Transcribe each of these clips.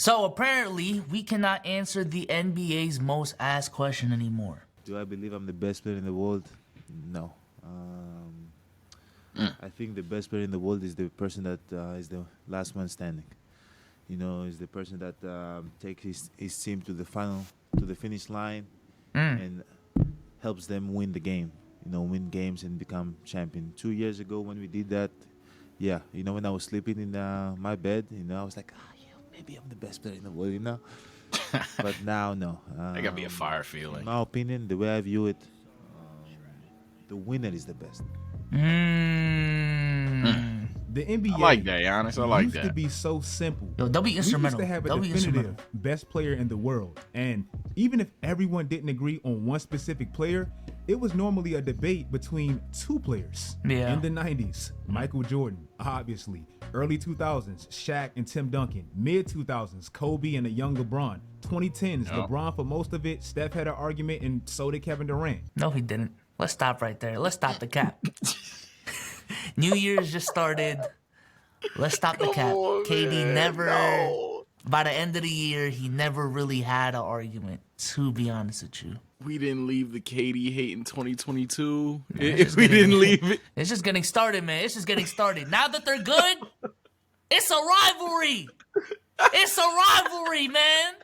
So apparently, we cannot answer the NBA's most asked question anymore. Do I believe I'm the best player in the world? No. I think the best player in the world is the person that is the last man standing. You know, is the person that takes his team to the finish line, and helps them win the game. You know, win games and become champion. 2 years ago when we did that, yeah, you know, when I was sleeping in my bed, you know, I was like, yeah, maybe I'm the best player in the world, you know. But now, no. That gotta be a fire feeling. In my opinion, the way I view it, the winner is the best. The NBA I like that, Giannis. I like used to that. be so simple. Yo, they'll be We used instrumental. to have a They'll be definitive instrumental. best player in the world. And even if everyone didn't agree on one specific player, it was normally a debate between two players. Yeah. In the 90s, Michael Jordan, obviously. Early 2000s, Shaq and Tim Duncan. Mid 2000s, Kobe and a young LeBron. 2010s, Yep. LeBron for most of it. Steph had an argument, and so did Kevin Durant. No, he didn't. Let's stop right there. Let's stop the cap. New Year's just started. Let's stop the cap. on, KD man. never, No. by the end of the year, he never really had an argument, to be honest with you. We didn't leave the KD hate in 2022. it's If we getting- didn't leave it. It's just getting started, man. It's just getting started. Now that they're good, it's a rivalry. It's a rivalry, man.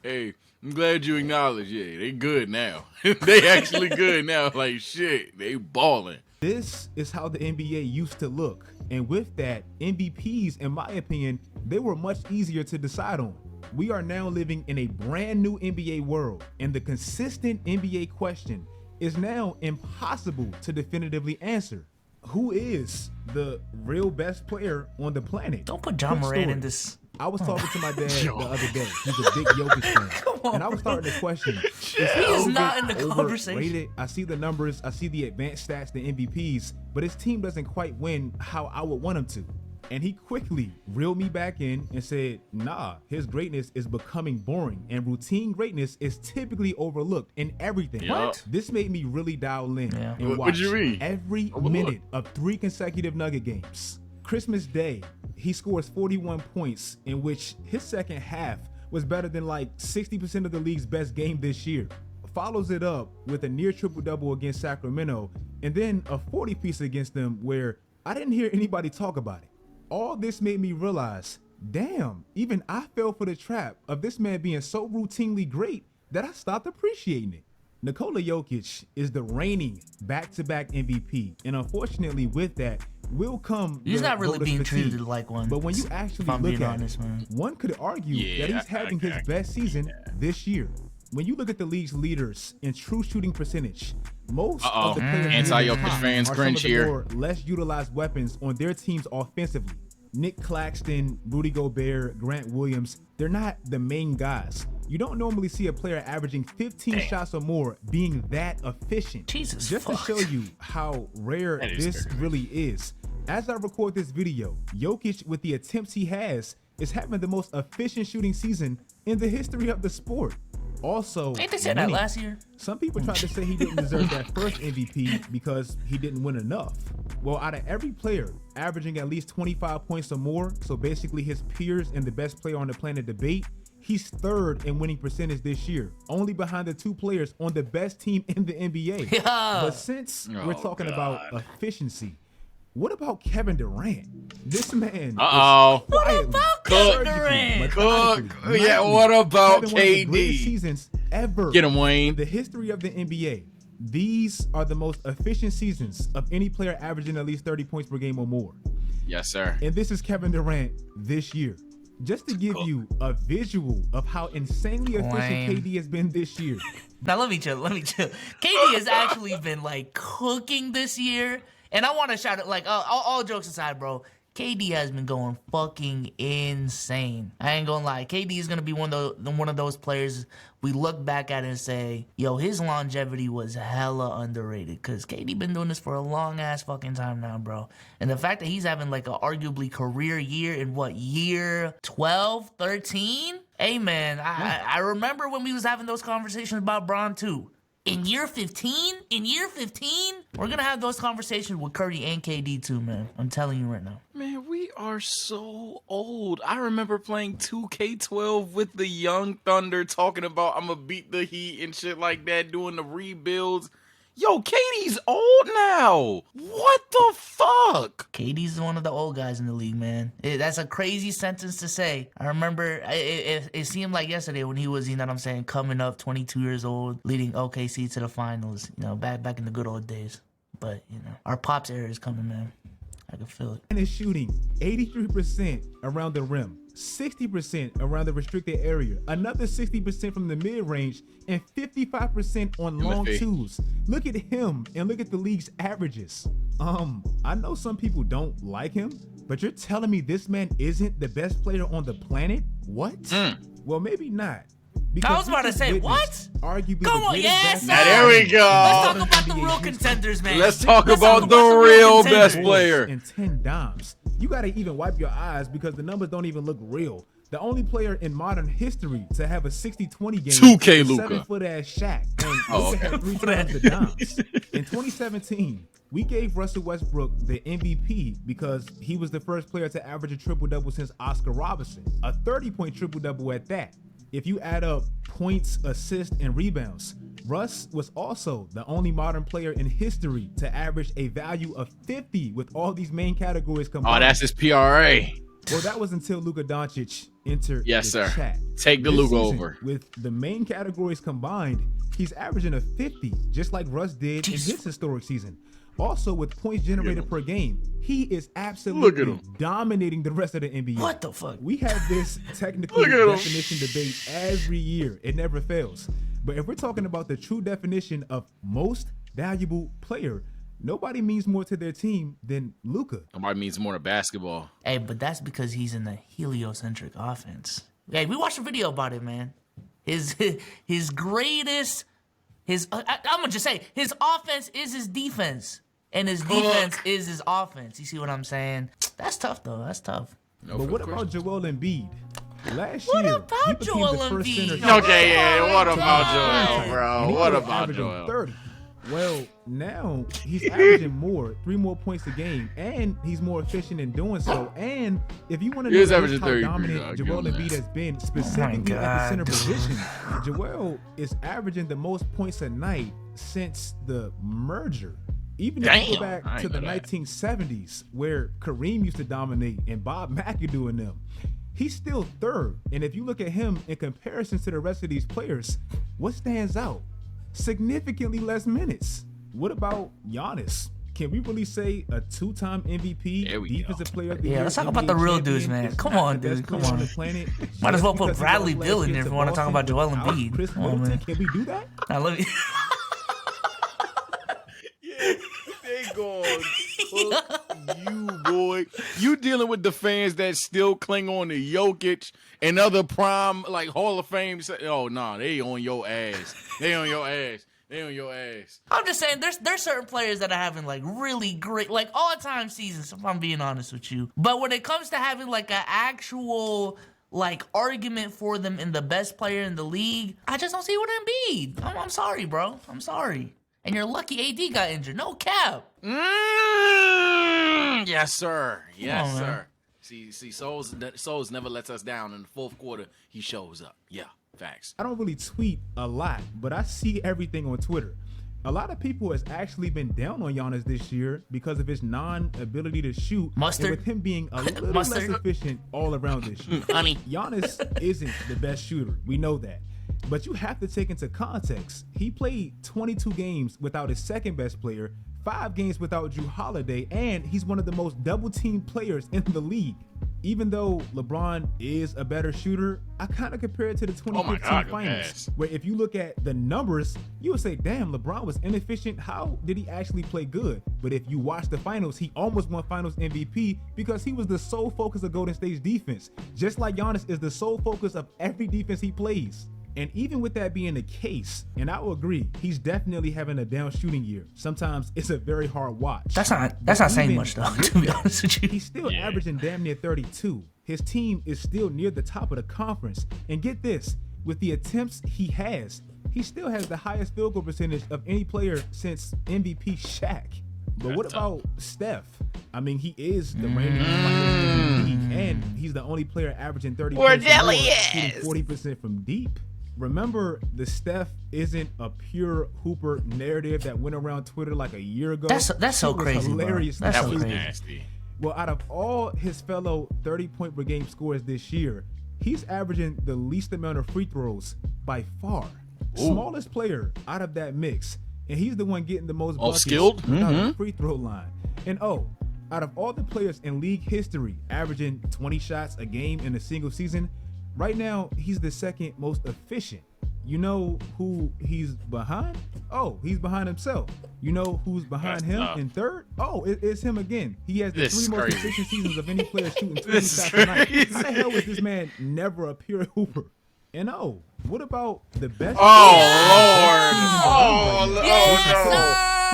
Hey, I'm glad you acknowledge. Yeah, they good now. They actually good now. Like shit, they balling. This is how the NBA used to look. And with that, MVPs, in my opinion, they were much easier to decide on. We are now living in a brand new NBA world, and the consistent NBA question is now impossible to definitively answer. Who is the real best player on the planet? Don't put John Quick Moran story. in this. I was talking to my dad the other day. He's a big Jokic fan. And I was starting to question. He is not in the conversation. I see the numbers. I see the advanced stats, the MVPs. But his team doesn't quite win how I would want him to. And he quickly reeled me back in and said, nah, his greatness is becoming boring. And routine greatness is typically overlooked in everything. What? This made me really dial in Yeah. and watch What'd you read? every Overlooked. minute of 3 consecutive Nugget games. Christmas Day, he scores 41 points, in which his second half was better than like 60% of the league's best game this year. Follows it up with a near triple-double against Sacramento, and then a 40-piece against them where I didn't hear anybody talk about it. All this made me realize, damn, even I fell for the trap of this man being so routinely great that I stopped appreciating it. Nikola Jokic is the reigning back-to-back MVP, and unfortunately with that will come He's the not really voter being fatigue. treated like one. But when you actually if I'm look being at honest, it, man. one could argue Yeah, that he's having his best season this year. When you look at the league's leaders in true shooting percentage, most of the players Anti-Jokic in the top fans are cringe some of the here. more less utilized weapons on their teams offensively. Nick Claxton, Rudy Gobert, Grant Williams, they're not the main guys. You don't normally see a player averaging 15 shots or more being that efficient. Jesus Just fuck. to show you how rare That is this very really is. As I record this video, Jokic, with the attempts he has, is having the most efficient shooting season in the history of the sport. Also, Ain't they said that winning. last year? Some people tried to say he didn't deserve that first MVP because he didn't win enough. Well, out of every player averaging at least 25 points or more, so basically his peers and the best player on the planet debate, he's third in winning percentage this year, only behind the 2 players on the best team in the NBA. Yeah. But since we're Oh, talking God. about efficiency, what about Kevin Durant? This man Uh-oh. is quietly, about Kevin surgically, Durant? methodically, Cook. Yeah, nightly what about having one of the greatest KD? seasons ever Get him, in Wayne. the history of the NBA. These are the most efficient seasons of any player averaging at least 30 points per game or more. Yes, sir. And this is Kevin Durant this year. Just to give you a visual of how insanely efficient Lame. KD has been this year. Now let me chill. KD has actually been like cooking this year, and I want to shout it like all jokes aside, bro. KD has been going fucking insane. I ain't gonna lie. KD is gonna be one of those players we look back at and say, yo, his longevity was hella underrated. Cause KD been doing this for a long ass fucking time now, bro. And the fact that he's having like a arguably career year in what, year 12, 13? Hey man, I remember when we was having those conversations about Bron too. In year 15? In year 15? We're going to have those conversations with Curry and KD too, man. I'm telling you right now. Man, we are so old. I remember playing 2K12 with the Young Thunder, talking about I'm going to beat the Heat and shit like that, doing the rebuilds. Yo, KD's old now. What the fuck? KD's one of the old guys in the league, man. That's a crazy sentence to say. I remember it seemed like yesterday when he was, you know what I'm saying, coming up, 22 years old, leading OKC to the finals, you know, back in the good old days. But, you know, our Pops era is coming, man. I can feel it. And is shooting 83% around the rim, 60% around the restricted area, another 60% from the mid-range, and 55% on long twos. Look at him and look at the league's averages. I know some people don't like him, but you're telling me this man isn't the best player on the planet? What? Well, maybe not. I was about to say, what? Arguably Come on, yes, Now, there we go. Let's talk about the real contenders, man. Let's talk about the real best player. And 10 dimes. You got to even wipe your eyes because the numbers don't even look real. The only player in modern history to have a 60-20 game 2K is Luka. 7-foot-ass Shaq. And Luka had 3 times the dimes. In 2017, we gave Russell Westbrook the MVP because he was the first player to average a triple-double since Oscar Robertson, a 30-point triple-double at that. If you add up points, assists, and rebounds, Russ was also the only modern player in history to average a value of 50 with all these main categories combined. Oh, that's his PRA. Well, that was until Luka Doncic entered Yes, the sir. chat. Take the This Luka season, over. With the main categories combined, he's averaging a 50, just like Russ did in his historic season. Also, with points generated per game, he is absolutely dominating the rest of the NBA. What the fuck? We have this technical definition debate every year. It never fails. But if we're talking about the true definition of most valuable player, nobody means more to their team than Luka. Nobody means more to basketball. Hey, but that's because he's in the heliocentric offense. Hey, we watched a video about it, man. His greatest, I'm gonna just say, his offense is his defense, and his defense is his offense. You see what I'm saying? That's tough, though. That's tough. No, But what about Joel Embiid? Last What year, about he became Joel the first Embiid? center. Okay, yeah, what about Joel, And bro? he What was about averaging Joel? 30. Well, now he's averaging more, 3 more points a game, and he's more efficient in doing so. And if you want to know He's just averaging how 33, dominant dog. Joel Give him Embiid that. has been, specifically at the God, center dude. position, Joel is averaging the most points a night since the merger. Even if you go Damn, I back to ain't the know that. 1970s, where Kareem used to dominate and Bob McAdoo and them, he's still third. And if you look at him in comparison to the rest of these players, what stands out? Significantly less minutes. What about Giannis? Can we really say a 2-time MVP, There we defensive player of the year? Yeah, let's talk about NBA the real champion dudes, man. is Come not on, the best dude. Come player on. the planet Might as well put just because he Bradley lost Beal in last there year if to we want to talk about Joel Boston Embiid. without Chris Come on, Middleton? man. Can we do that? Now, let me. They gonna cook you, boy. You dealing with the fans that still cling on to Jokic and other prime, like, Hall of Fame. Oh, nah, they on your ass. They on your ass. They on your ass. I'm just saying, there's certain players that are having like really great, like all-time seasons. If I'm being honest with you, but when it comes to having like an actual like argument for them in the best player in the league, I just don't see what Embiid. I'm sorry, bro. I'm sorry. And you're lucky AD got injured. No cap. Yes, sir. Yes, on, man. sir. See, Souls never lets us down. In the fourth quarter, he shows up. Yeah, facts. I don't really tweet a lot, but I see everything on Twitter. A lot of people has actually been down on Giannis this year because of his non-ability to shoot. Mustard. And with him being a little Mustard. less efficient all around this year. Honey. Giannis isn't the best shooter. We know that. But you have to take into context, he played 22 games without his second best player, 5 games without Drew Holiday, and he's one of the most double-teamed players in the league. Even though LeBron is a better shooter, I kind of compare it to the 2015 God, go finals, ass. where if you look at the numbers, you would say, damn, LeBron was inefficient. How did he actually play good? But if you watch the finals, he almost won finals MVP because he was the sole focus of Golden State's defense, just like Giannis is the sole focus of every defense he plays. And even with that being the case, and I will agree, he's definitely having a down shooting year. Sometimes it's a very hard watch. That's not But saying even much though. with To be that, honest with you. he's still averaging damn near 32. His team is still near the top of the conference. And get this, with the attempts he has, he still has the highest field goal percentage of any player since MVP Shaq. But what about Steph? I mean, he is the reigning MVP, and he's the only player averaging 30 points or more, shooting 40% from deep. Remember, the Steph isn't a pure hooper narrative that went around Twitter like a year ago. That's so crazy, hilarious. Bro. That's That so was crazy. nasty. Well, out of all his fellow 30-point per game scorers this year, he's averaging the least amount of free throws by far. Smallest player out of that mix, and he's the one getting the most buckets skilled? without the free throw line. And out of all the players in league history averaging 20 shots a game in a single season, right now he's the second most efficient. You know who he's behind? Oh, he's behind himself. You know who's behind him in third? Oh, it's him again. He has the This is 3 most crazy. efficient seasons of any player shooting 20 This is shots a night. crazy. How the hell is this man never a pure hooper? And what about the best? He's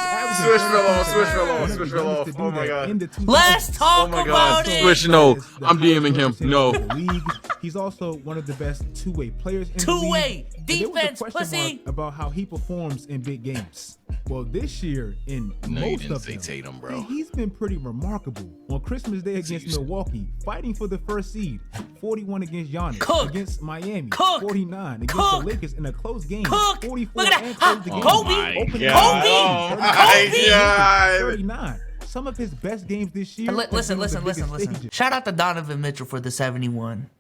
averaging Switch fell off, 30 switch fell one off, of the switch fell youngest off. to do Oh my that God. in the 2000s. Let's talk my God. about it. Switch, no. He has the I'm DMing him. highest percentage No. in the league. He's also one of the best two-way players in the Two-way league. And there was a defense, question pussy. mark about how he performs in big games. Well, this year in No, you most didn't of say them, Tatum, bro. he's been pretty remarkable. On Christmas Day against Milwaukee, fighting for the first seed, 41 against Giannis, Cook. against Miami, Cook. 49 against Cook. the Lakers in a close game, Cook. 44 Look at and that. closed the game. Kobe. Opening God. game, Oh 30, my God. 39. Some of his best games this year. have Listen, been on the listen. biggest stages. Shout out to Donovan Mitchell for the 71.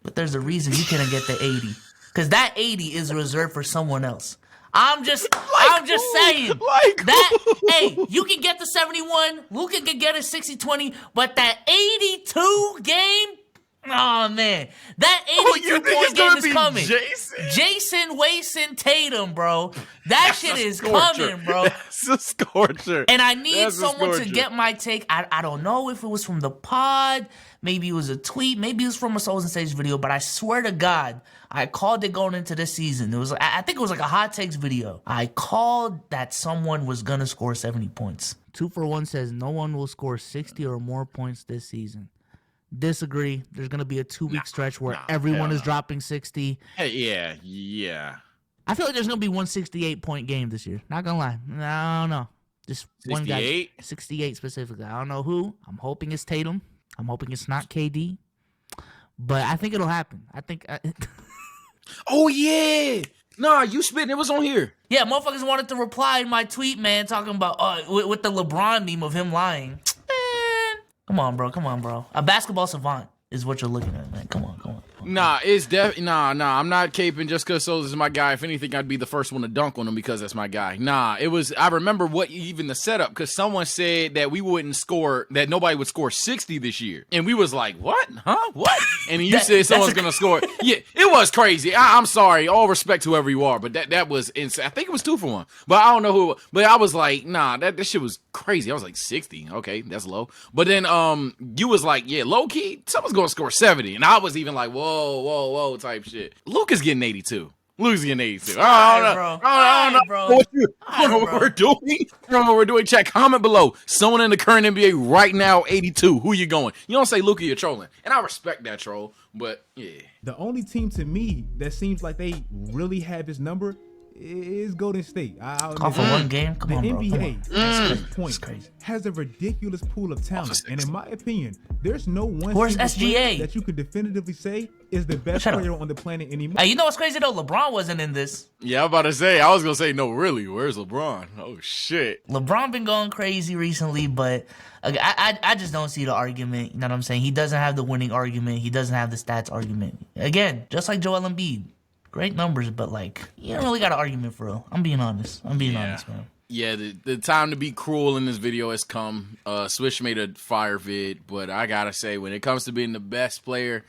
But there's a reason you couldn't get the 80. Because that 80 is reserved for someone else. I'm just saying. Hey, you can get the 71. Luka can get a 60-20. But that 82 game, oh man. That 82 point game is coming. Jason Wason Tatum, bro. That shit is coming, bro. That's a scorcher. And I need That's a someone to scorcher. get my take. I don't know if it was from the pod, maybe it was a tweet, maybe it was from a Souls and Sage video, but I swear to God, I called it going into this season. It was, I think it was like a hot takes video. I called that someone was gonna score 70 points. 241 says no one will score 60 or more points this season. Disagree. There's gonna be a 2-week stretch where everyone is dropping 60. Hey, yeah. I feel like there's gonna be one 68-point game this year. Not gonna lie. I don't know. Just one guy. 68? 68 specifically. I don't know who. I'm hoping it's Tatum. I'm hoping it's not KD. But I think it'll happen. I think. Oh, yeah. Nah, you spitting. It was on here. Yeah, motherfuckers wanted to reply in my tweet, man, talking about with the LeBron meme of him lying. Man, come on, bro. A basketball savant is what you're looking at, man. Come on. Nah, it's definitely nah. I'm not caping just because Souls is my guy. If anything, I'd be the first one to dunk on him because that's my guy. Nah, it was. I remember what even the setup because someone said that we wouldn't score, that nobody would score 60 this year, and we was like, what? Huh? What? And you said someone's gonna score. Yeah, it was crazy. I'm sorry. All respect to whoever you are, but that was insane. I think it was 2 for 1, but I don't know who. But I was like, nah, that shit was crazy. I was like 60. Okay, that's low. But then you was like, yeah, low key, someone's gonna score 70, and I was even like, whoa type shit. Luka's getting 82. Luka's getting 82. I don't know. I don't know what we're doing. I don't know what we're doing. Chat, comment below. Someone in the current NBA right now, 82. Who you going? You don't say Luka, you're trolling. And I respect that troll, but yeah. The only team to me that seems like they really have his number is Golden State. Off of one game? Come the on, bro. NBA at this point crazy. has a ridiculous pool of talent, and in my opinion, there's no one Where's single SGA? player that you could definitively say is the best Shut up. player on the planet anymore. Hey, you know what's crazy though? LeBron wasn't in this. Yeah, I'm about to say, I was going to say, no, really, where's LeBron? Oh, shit. LeBron been going crazy recently, but I just don't see the argument. You know what I'm saying? He doesn't have the winning argument. He doesn't have the stats argument. Again, just like Joel Embiid. Great numbers, but like, you don't really got an argument for real. I'm being honest, man. Yeah, the time to be cruel in this video has come. Swish made a fire vid, but I gotta say, when it comes to being the best player,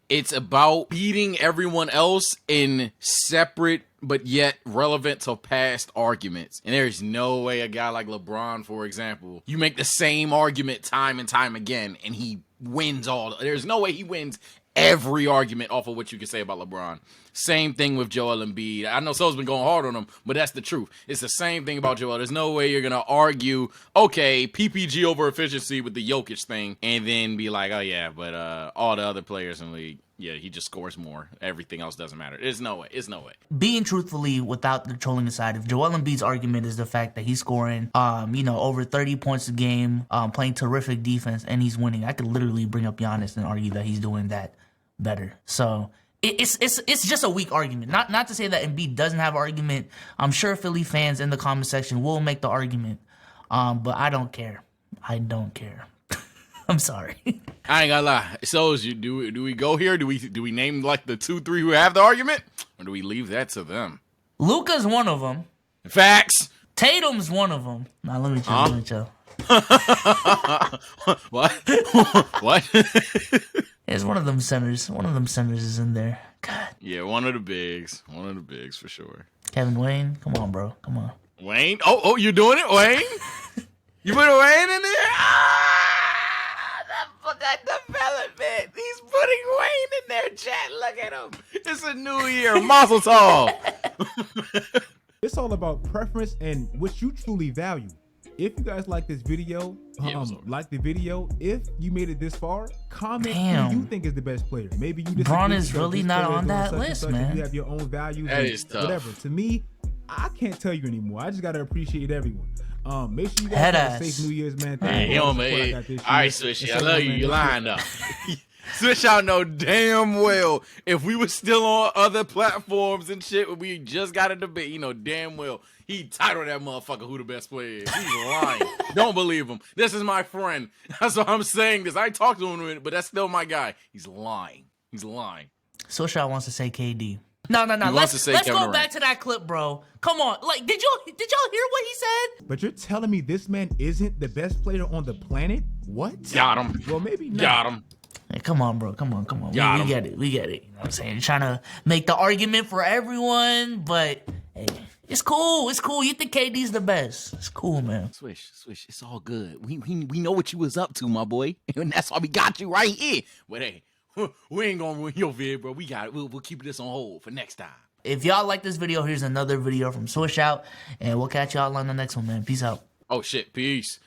it's about beating everyone else in separate but yet relevant to past arguments. And there's no way a guy like LeBron, for example, you make the same argument time and time again, and he wins all. There's no way he wins every argument off of what you can say about LeBron. Same thing with Joel Embiid. I know So's been going hard on him, but that's the truth. It's the same thing about Joel. There's no way you're going to argue, okay, PPG over efficiency with the Jokic thing, and then be like, oh yeah, but all the other players in the league. Yeah, he just scores more. Everything else doesn't matter. There's no way. It's no way. Being truthfully, without the trolling aside, if Joel Embiid's argument is the fact that he's scoring, over 30 points a game, playing terrific defense, and he's winning, I could literally bring up Giannis and argue that he's doing that better. So it's just a weak argument. Not to say that Embiid doesn't have an argument. I'm sure Philly fans in the comment section will make the argument, but I don't care. I don't care. I'm sorry. I ain't gonna lie. So do we go here? Do we name like the 2-3 who have the argument, or do we leave that to them? Luka's one of them. Facts. Tatum's one of them. Now let me chill. Let me chill. What? What? It's one of them centers. One of them centers is in there. God. Yeah, one of the bigs. One of the bigs for sure. Kevin Wayne, come on, bro. Come on. Wayne? Oh, you doing it, Wayne? You put a Wayne in there? That development. He's putting Wayne in there, chat. Look at him. It's a new year. Mazel tov. It's all about preference and what you truly value. If you guys like this video, like the video. If you made it this far, comment who you think is the best player. Maybe you disagree. Braun is really not on that list, man. You have your own values. That is tough. Whatever. To me, I can't tell you anymore. I just gotta appreciate everyone. Make sure you guys have a safe New Year's, man. Hey, all right, Swishy, I love you. You lined up. Swish out know damn well if we were still on other platforms and shit, we just got a debate. You know damn well he titled that motherfucker who the best player is. He's lying. Don't believe him. This is my friend. That's why I'm saying this. I talked to him, but that's still my guy. He's lying. He's lying. Swishout wants to say KD. No. Let's go back to that clip, bro. Come on. Like, did y'all hear what he said? But you're telling me this man isn't the best player on the planet? What? Got him. Well, maybe not. Got him. Hey, come on, bro. Come on. We get it. We get it. You know what I'm saying? You're trying to make the argument for everyone, but hey, it's cool. It's cool. You think KD's the best. It's cool, man. Swish. It's all good. We know what you was up to, my boy. And that's why we got you right here. But hey, we ain't gonna ruin your vid, bro. We got it. We'll keep this on hold for next time. If y'all like this video, here's another video from Swishout, and we'll catch y'all on the next one, man. Peace out. Oh, shit. Peace.